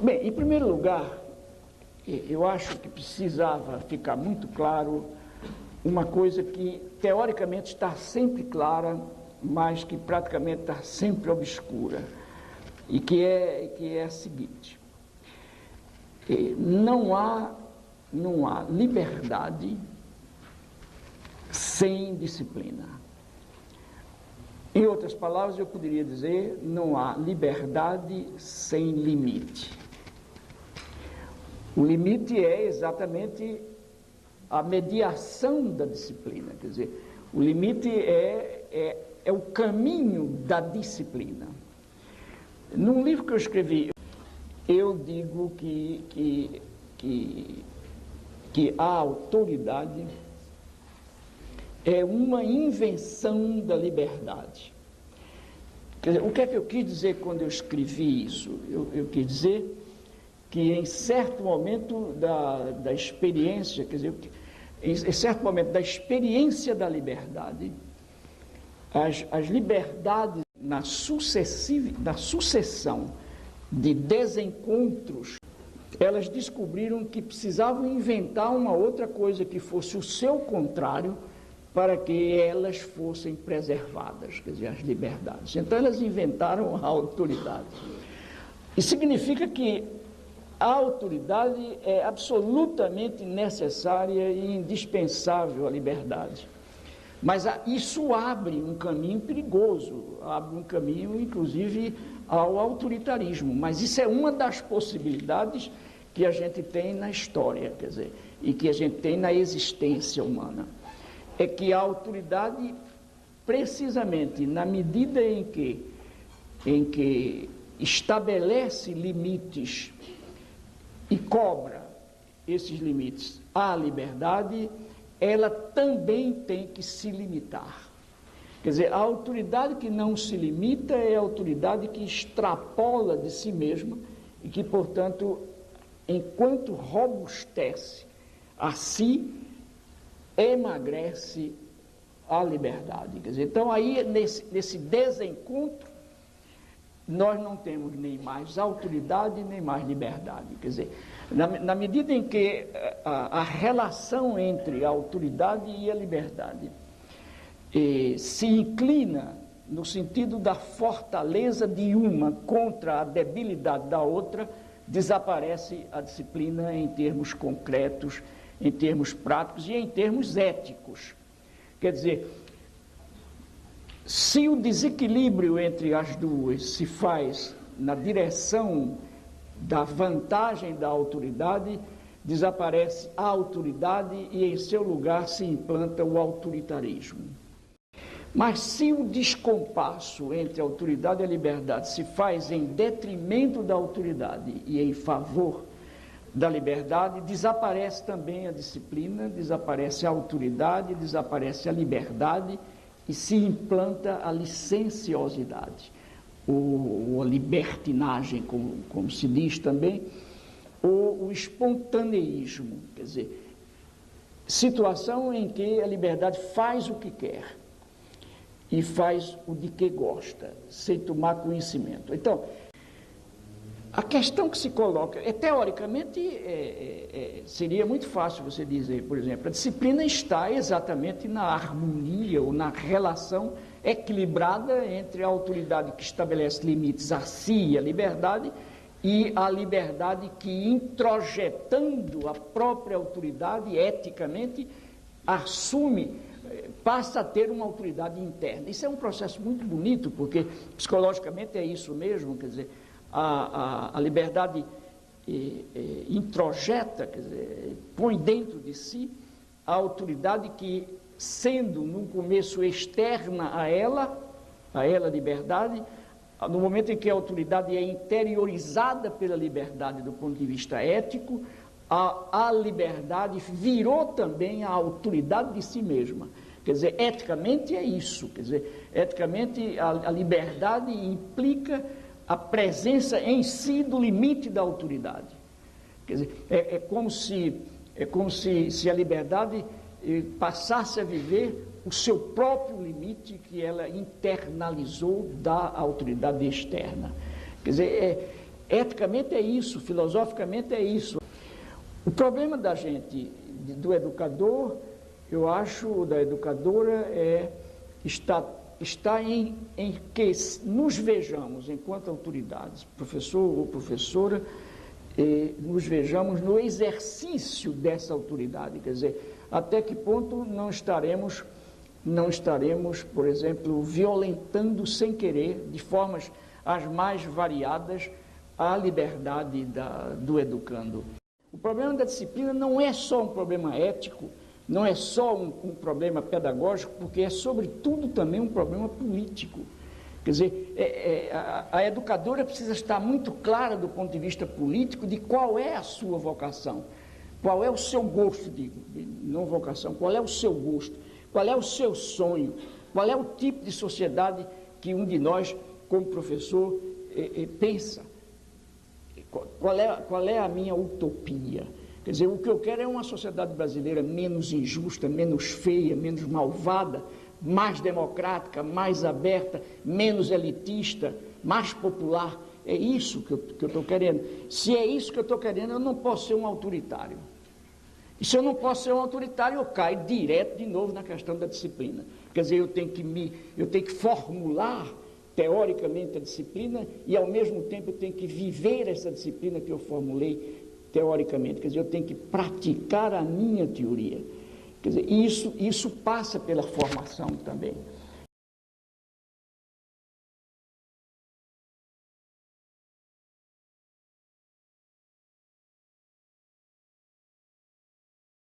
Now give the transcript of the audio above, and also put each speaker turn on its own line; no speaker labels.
Bem, em primeiro lugar, eu acho que precisava ficar muito claro uma coisa que teoricamente está sempre clara, mas que praticamente está sempre obscura, e que é a seguinte: não há liberdade sem disciplina. Em outras palavras, eu poderia dizer, não há liberdade sem limite. O limite é exatamente a mediação da disciplina, quer dizer, o limite é o caminho da disciplina. Num livro que eu escrevi, eu digo que a autoridade é uma invenção da liberdade. Quer dizer, o que é que eu quis dizer quando eu escrevi isso? Eu quis dizer que em certo momento da experiência, quer dizer, em certo momento da experiência da liberdade, as liberdades na sucessão de desencontros, elas descobriram que precisavam inventar uma outra coisa que fosse o seu contrário para que elas fossem preservadas, quer dizer, as liberdades. Então elas inventaram a autoridade. Isso significa que a autoridade é absolutamente necessária e indispensável à liberdade. Mas isso abre um caminho perigoso, abre um caminho, inclusive, ao autoritarismo. Mas isso é uma das possibilidades que a gente tem na história, quer dizer, e que a gente tem na existência humana. É que a autoridade, precisamente na medida em que estabelece limites e cobra esses limites à liberdade, ela também tem que se limitar. Quer dizer, a autoridade que não se limita é a autoridade que extrapola de si mesma e que, portanto, enquanto robustece a si, emagrece a liberdade. Quer dizer, então aí nesse desencontro nós não temos nem mais autoridade nem mais liberdade. Quer dizer, na medida em que a relação entre a autoridade e a liberdade se inclina no sentido da fortaleza de uma contra a debilidade da outra, desaparece a disciplina em termos concretos, em termos práticos e em termos éticos. Quer dizer, se o desequilíbrio entre as duas se faz na direção da vantagem da autoridade, desaparece a autoridade e em seu lugar se implanta o autoritarismo. Mas se o descompasso entre a autoridade e a liberdade se faz em detrimento da autoridade e em favor da liberdade, desaparece também a disciplina, desaparece a autoridade, desaparece a liberdade e se implanta a licenciosidade, ou a libertinagem, como se diz também, ou o espontaneísmo, quer dizer, situação em que a liberdade faz o que quer e faz o de que gosta, sem tomar conhecimento. Então, a questão que se coloca, teoricamente, seria muito fácil você dizer, por exemplo, a disciplina está exatamente na harmonia ou na relação equilibrada entre a autoridade que estabelece limites a si e a liberdade e a liberdade que, introjetando a própria autoridade eticamente, passa a ter uma autoridade interna. Isso é um processo muito bonito, porque psicologicamente é isso mesmo, quer dizer, a liberdade introjeta, quer dizer, põe dentro de si a autoridade que, sendo no começo externa a ela liberdade, no momento em que a autoridade é interiorizada pela liberdade do ponto de vista ético, a liberdade virou também a autoridade de si mesma. Quer dizer, eticamente é isso, quer dizer, eticamente a liberdade implica a presença em si do limite da autoridade. Quer dizer, é como se a liberdade passasse a viver o seu próprio limite que ela internalizou da autoridade externa. Quer dizer, Eticamente é isso, filosoficamente é isso. O problema da gente, do educador, eu acho, da educadora, está em que nos vejamos, enquanto autoridades, professor ou professora, nos vejamos no exercício dessa autoridade, quer dizer, até que ponto não estaremos, por exemplo, violentando sem querer, de formas as mais variadas, a liberdade do educando. O problema da disciplina não é só um problema ético, não é só um problema pedagógico, porque é, sobretudo, também um problema político. Quer dizer, a educadora precisa estar muito clara do ponto de vista político de qual é a sua vocação, qual é o seu gosto, não vocação, qual é o seu gosto, qual é o seu sonho, qual é o tipo de sociedade que um de nós, como professor, pensa. Qual é a minha utopia? Quer dizer, o que eu quero é uma sociedade brasileira menos injusta, menos feia, menos malvada, mais democrática, mais aberta, menos elitista, mais popular. É isso que eu estou querendo. Se é isso que eu estou querendo, eu não posso ser um autoritário. E se eu não posso ser um autoritário, eu caio direto de novo na questão da disciplina. Quer dizer, eu tenho que formular teoricamente a disciplina e, ao mesmo tempo, eu tenho que viver essa disciplina que eu formulei teoricamente. Quer dizer, eu tenho que praticar a minha teoria. Quer dizer, isso passa pela formação também.